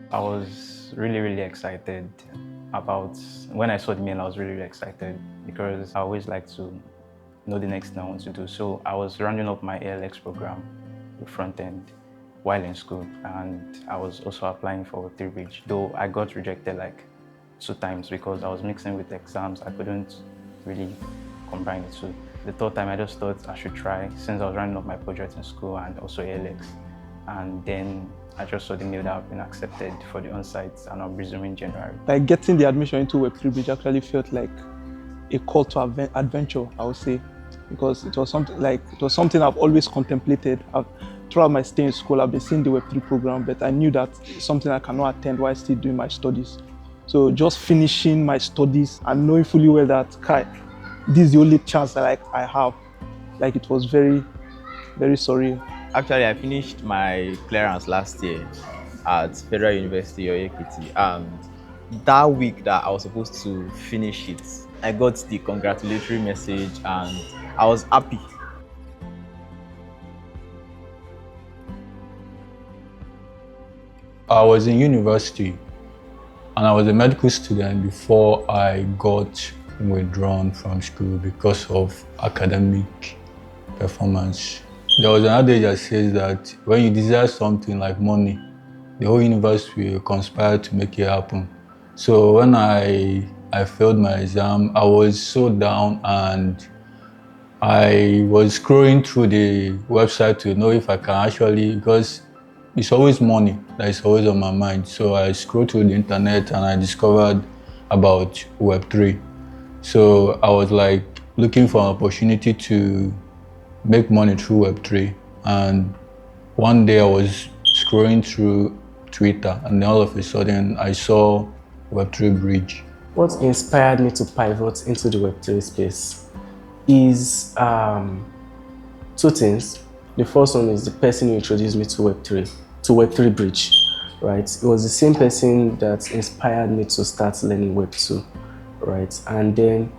I was really excited about when I saw the mail. I was really excited because I always like to know the next thing I want to do. So I was rounding up my ALX program with front end while in school, and I was also applying for Web3bridge, though I got rejected like 2 times because I was mixing with exams. I couldn't really combine the two. The third time I just thought I should try since I was running up my project in school and also ALX. And then I just saw the mail that I've been accepted for the on-site and I'll be resuming in January. Like getting the admission into Web3bridge actually felt like a call to adventure, I would say, because it was something I've always contemplated. Throughout my stay in school, I've been seeing the Web3 program, but I knew that it's something I cannot attend while still doing my studies. So just finishing my studies and knowing fully well that this is the only chance that I have. Like it was very surreal. Actually, I finished my clearance last year at Federal University of Ekiti, and that week that I was supposed to finish it, I got the congratulatory message and I was happy. I was in university and I was a medical student before I got withdrawn from school because of academic performance. There was an adage that says that when you desire something like money, the whole universe will conspire to make it happen. So when I failed my exam, I was so down and I was scrolling through the website to know if I can actually, because it's always money that is always on my mind. So I scrolled through the internet and I discovered about Web3. So I was like looking for an opportunity to make money through Web3. And one day I was scrolling through Twitter and then all of a sudden I saw Web3bridge. What inspired me to pivot into the Web3 space is two things. The first one is the person who introduced me to Web3bridge, right? It was the same person that inspired me to start learning Web2, right? And then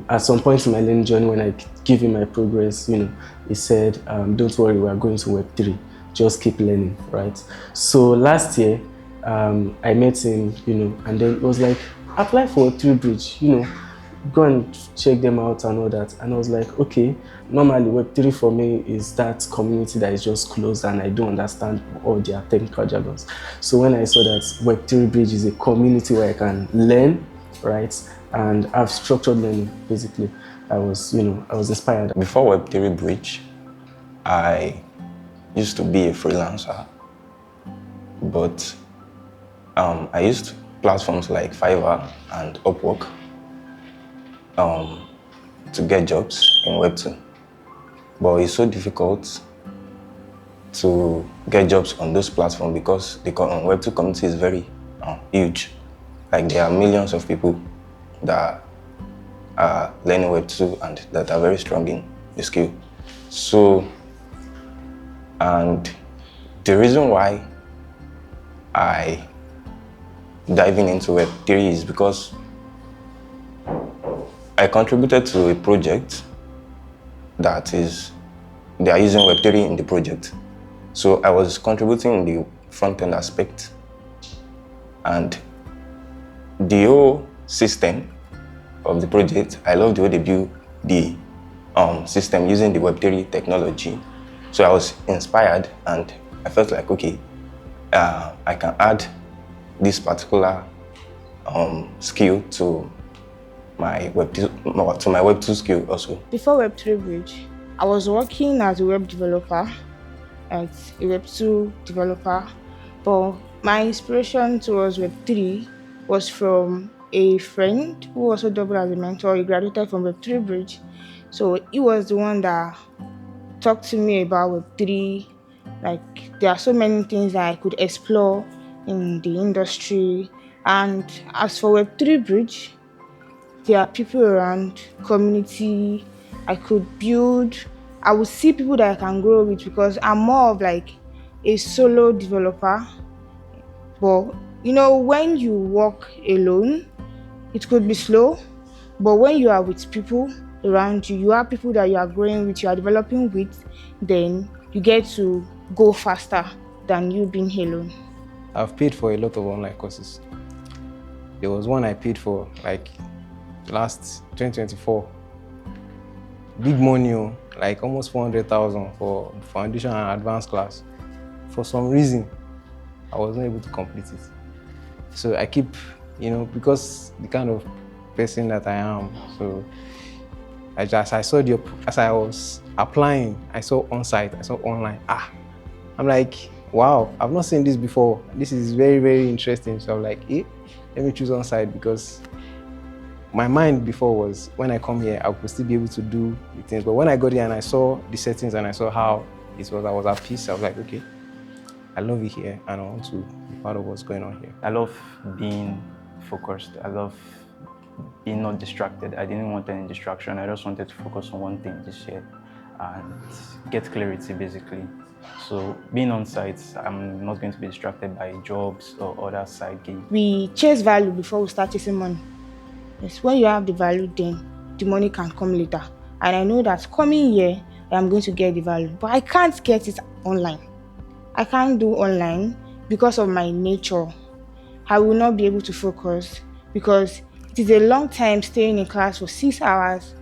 at some point in my learning journey, when I give him my progress, he said, don't worry, we are going to Web3, just keep learning, right? So last year, I met him, and then it was like, apply for Web3bridge, go and check them out and all that. And I was like, okay, normally Web3 for me is that community that is just closed and I don't understand all their technical jargons. So when I saw that Web3bridge is a community where I can learn, right, and have structured learning, basically, I was inspired. Before Web3bridge, I used to be a freelancer, but I used platforms like Fiverr and Upwork to get jobs in Web2. But it's so difficult to get jobs on those platforms because the Web2 community is very huge. Like there are millions of people that are learning Web2 and that are very strong in the skill. So, and the reason why I diving into Web3 is because I contributed to a project they are using Web3 in the project. So I was contributing in the front-end aspect, and the whole system of the project, I love the way they build the system using the Web3 technology. So I was inspired and I felt like, okay, I can add this particular skill to my Web2 skill also. Before Web3bridge, I was working as a web developer, as a Web2 developer, but my inspiration towards Web3 was from a friend who also doubled as a mentor. He graduated from Web3bridge, so he was the one that talked to me about Web3. Like, there are so many things that I could explore in the industry. And as for Web3bridge, there are people around, community, I would see people that I can grow with because I'm more of like a solo developer. But when you work alone, it could be slow, but when you are with people around you, you have people that you are growing with, you are developing with, then you get to go faster than you being alone. I've paid for a lot of online courses. There was one I paid for like last 2024. Big money, like almost 400,000 for foundation and advanced class. For some reason, I was not able to complete it. So I keep, because the kind of person that I am, so as I was applying, I saw on-site, I saw online. I'm like, wow, I've not seen this before. This is very, very interesting. So I'm like, let me choose on-site, because my mind before was, when I come here, I could still be able to do the things. But when I got here and I saw the settings and I saw how it was, I was at peace. I was like, okay, I love it here and I want to be part of what's going on here. I love being focused. I love being not distracted. I didn't want any distraction. I just wanted to focus on one thing this year and get clarity, basically. So being on site, I'm not going to be distracted by jobs or other side gigs. We chase value before we start chasing money. Yes, when you have the value, then the money can come later. And I know that coming here, I'm going to get the value, but I can't get it online. I can't do online because of my nature. I will not be able to focus because it is a long time staying in class for 6 hours.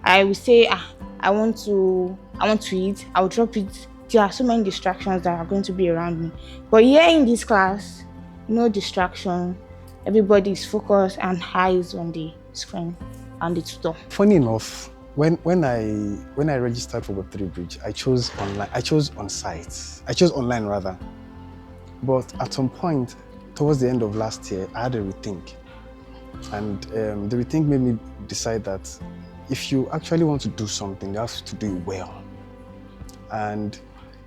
I will say, I want to eat, I'll drop it. There are so many distractions that are going to be around me. But here in this class, no distraction. Everybody is focused and eyes on the screen and the tutor. Funny enough, when I registered for Web3bridge, I chose online. I chose on-site. I chose online rather. But at some point, towards the end of last year, I had a rethink. And the rethink made me decide that if you actually want to do something, you have to do it well. And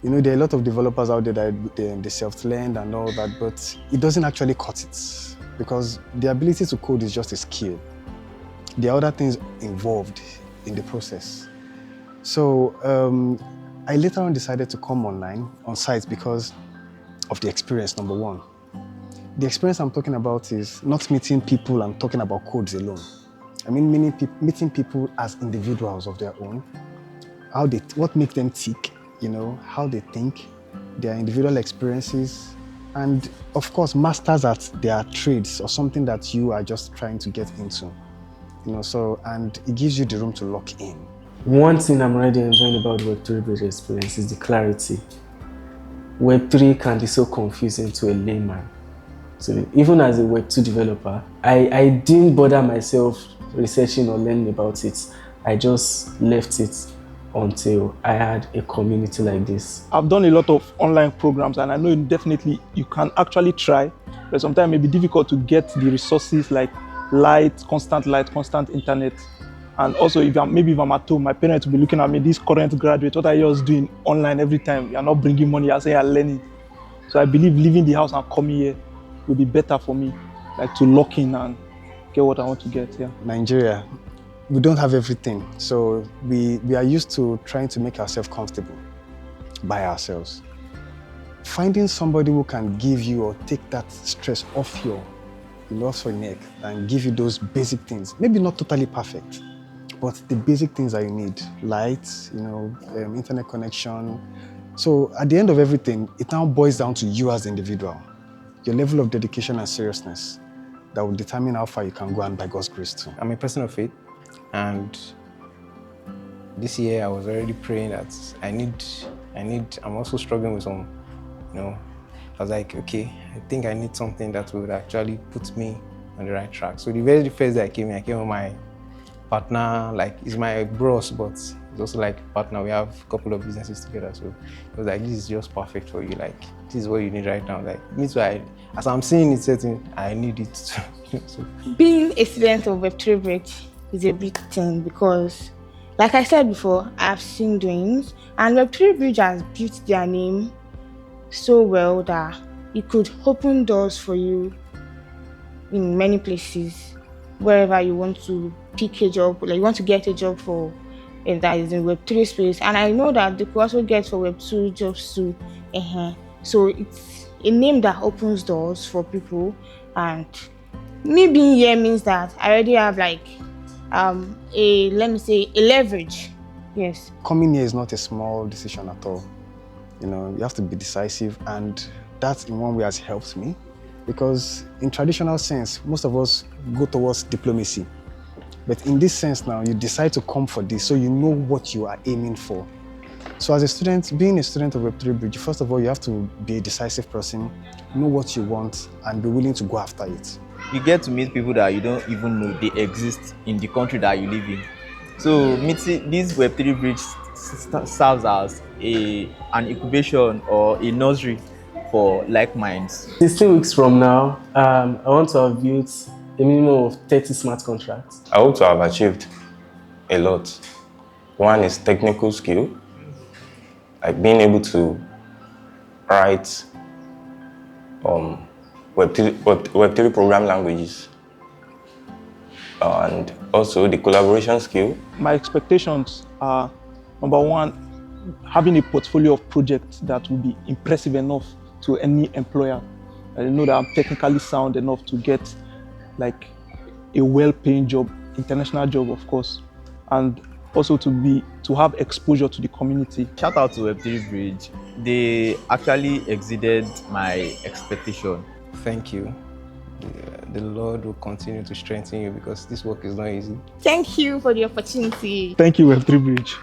there are a lot of developers out there that they self-learn and all that, but it doesn't actually cut it. Because the ability to code is just a skill. There are other things involved in the process. So I later on decided to come online, on site, because of the experience, number one. The experience I'm talking about is not meeting people and talking about codes alone. I mean meeting people as individuals of their own, what makes them tick, how they think, their individual experiences, and of course, masters at their trades or something that you are just trying to get into, and it gives you the room to lock in. One thing I'm really enjoying about Web3bridge experience is the clarity. Web3 can be so confusing to a layman. So even as a Web2 developer, I didn't bother myself researching or learning about it. I just left it until I had a community like this. I've done a lot of online programs and I know definitely you can actually try, but sometimes it may be difficult to get the resources like constant internet. And also if I'm at home, my parents will be looking at me, this current graduate, what are you just doing online every time? You're not bringing money, I say you're learning. So I believe leaving the house and coming here will be better for me, like to lock in and get what I want to get here. Nigeria, we don't have everything. So we are used to trying to make ourselves comfortable by ourselves. Finding somebody who can give you or take that stress off your neck and give you those basic things, maybe not totally perfect, but the basic things that you need, light, internet connection. So at the end of everything, it now boils down to you as the individual, your level of dedication and seriousness that will determine how far you can go, and by God's grace too. I'm a person of faith, and this year I was already praying that I'm also struggling with some, I was like, okay, I think I need something that would actually put me on the right track. So the very first day I came with my partner, like he's my boss, but he's also like a partner. We have a couple of businesses together. So it was like, this is just perfect for you. Like, this is what you need right now. Like, me too, as I'm seeing it setting, I need it too. So. Being a student of Web3bridge is a big thing because, like I said before, I've seen doings, and Web3bridge has built their name so well that it could open doors for you in many places, wherever you want to pick a job, like you want to get a job for that is in Web3 space. And I know that they could also get for Web2 jobs too. So it's a name that opens doors for people, and me being here means that I already have like a leverage. Yes. Coming here is not a small decision at all. You have to be decisive, and that in one way has helped me, because in traditional sense, most of us go towards diplomacy. But in this sense now, you decide to come for this, so you know what you are aiming for. So as a student, being a student of Web3bridge, first of all, you have to be a decisive person, know what you want, and be willing to go after it. You get to meet people that you don't even know they exist in the country that you live in. So meeting this Web3 bridge serves as an incubation or a nursery for like minds. 16 weeks from now, I want to have built a minimum of 30 smart contracts. I hope to have achieved a lot. One is technical skill, like being able to write Web3 program languages, and also the collaboration skill. My expectations are, number one, having a portfolio of projects that will be impressive enough to any employer. I know that I'm technically sound enough to get like a well-paying job, international job, of course, and also to have exposure to the community. Shout out to Web3bridge. They actually exceeded my expectation. Thank you. The Lord will continue to strengthen you, because this work is not easy. Thank you for the opportunity. Thank you, Web3bridge.